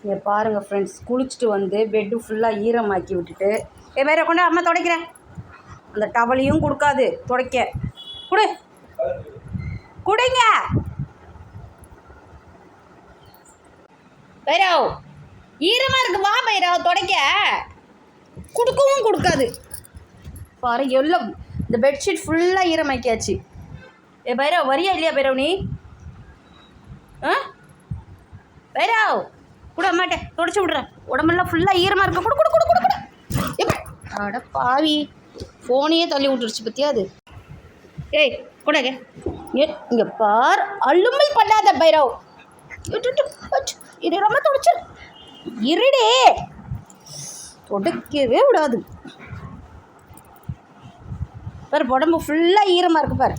இங்கே பாருங்கள் ஃப்ரெண்ட்ஸ், குளிச்சுட்டு வந்து பெட்டு ஃபுல்லாக ஈரமாக்கி விட்டுட்டு வேற கொண்டு அம்மா துடைக்கிறேன். அந்த டவலையும் கொடுக்காது துடைக்க. குடு குடிங்க. பைரவ் ஈரமாக இருக்கு, வா பைரவ் துடைக்க. கொடுக்கவும் கொடுக்காது பாரு. எல்லாம் இந்த பெட்ஷீட் ஃபுல்லாக ஈரமாக்கியாச்சு. பைரவ் வரியா இல்லையா பைரவ் நீ? பைரவ் கூட மாட்டேன், தொடச்சி விட்றேன். உடம்பெல்லாம் ஃபுல்லாக ஈரமாக இருக்க. கொடு கொடு கொடு கொடு கொடு. அட பாவி, ஃபோனையே தள்ளி விட்டுருச்சு பற்றியா அது. ஏய் கூடங்க இங்கே பார், அலுமல் பண்ணாத பைரவ். இது ரொம்ப தொடச்சு இருடே, தொடக்கவே விடாது பாரு. உடம்பு ஃபுல்லாக ஈரமாக இருக்கு பாரு.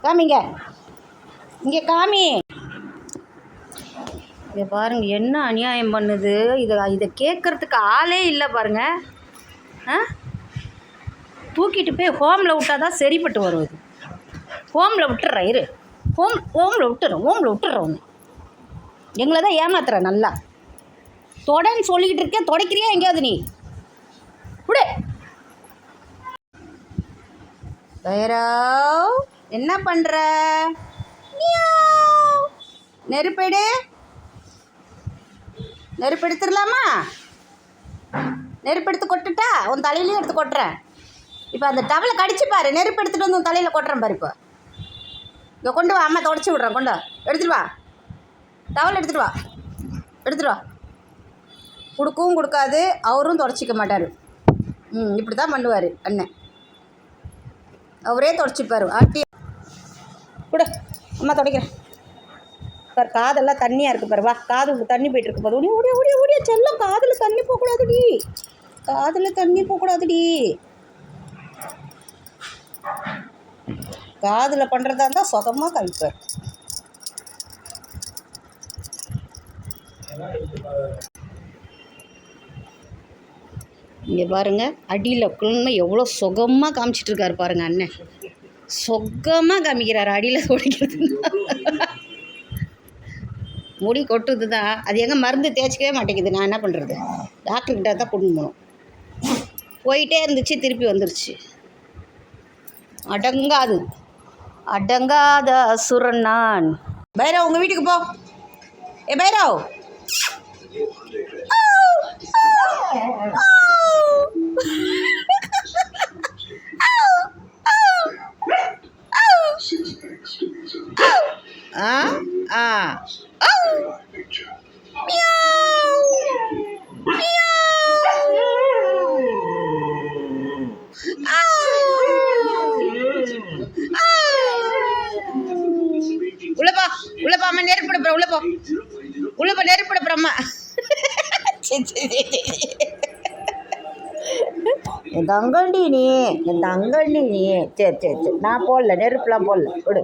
காமிங்க, இங்கே காமி. இதை பாருங்க என்ன அநியாயம் பண்ணுது. இதை கேட்குறதுக்கு ஆளே இல்லை பாருங்க. தூக்கிட்டு போய் ஹோமில் விட்டால் தான் சரிப்பட்டு வரும். இது ஹோமில் விட்டுறேன் இரு. ஹோமில் விட்டுறேன் ஒன்று. எங்களை தான் ஏமாத்துற நல்லா. தொடன்னு சொல்லிக்கிட்டு இருக்கேன், துடைக்கிறியா எங்கேயாவது நீ? விடு பைரவ், என்ன பண்ணுற? நெருப்பெடு, நெருப்பு எடுத்துடலாமா? நெருப்பு எடுத்து கொட்டுட்டா உன் தலையிலையும் எடுத்து கொட்டுறேன். இப்போ அந்த டவலை கடிச்சு பாரு. நெருப்பு எடுத்துகிட்டு வந்து உன் தலையில் கொட்டுறேன் பாரு. இப்போ இங்கே கொண்டு வா, அம்மா தொடச்சி விட்றேன். கொண்டு எடுத்துகிட்டு வா, டவல் எடுத்துகிட்டு வா, எடுத்துகிட்டு வா. கொடுக்கவும் கொடுக்காது, அவரும் தொடச்சிக்க மாட்டார். இப்படி தான் பண்ணுவார் அண்ணன். அவரே தொடச்சிப்பார். ஆட்டி கூட அம்மா துடைக்கிறேன் பார். காதெல்லாம் தண்ணியாக இருக்குது பாரு. வா, காது தண்ணி போய்ட்டுருக்கு பாரு. ஓடியா ஓடியா ஓடியா செல்லம். காதில் தண்ணி போகக்கூடாதுடி, காதில் தண்ணி போகக்கூடாதுடி. காதில் பண்ணுறதா இருந்தால் சுகமாக கழிப்பார். இங்கே பாருங்கள், அடியில் குழந்தை எவ்வளோ சுகமாக காமிச்சிட்ருக்காரு பாருங்கள் அண்ணன். சுகமாக காமிக்கிறார் அடியில் துடைக்கிறது. முடி கொட்டுது தான், அது எங்கே மருந்து தேய்ச்சிக்கவே மாட்டேங்குது. நான் என்ன பண்ணுறது? டாக்டர்கிட்ட தான் கொண்டு போகணும். போயிட்டே இருந்துச்சு, திருப்பி வந்துருச்சு. அடங்காது, அடங்காத அசுரன் நான். பைரவ் உங்கள் வீட்டுக்கு போ. பைரவ் உள்ளப்பா உள்ளப்பா அம்மா நெருப்பிட போகிறேன். உள்ளப்போ உள்ளப்பா நெருப்பிட போகிறம்மா. என் தங்கண்டி நீ, என் தங்கண்டி நீ. சரி சரி சரி, நான் போடல, நெருப்புலாம் போடல. விடு.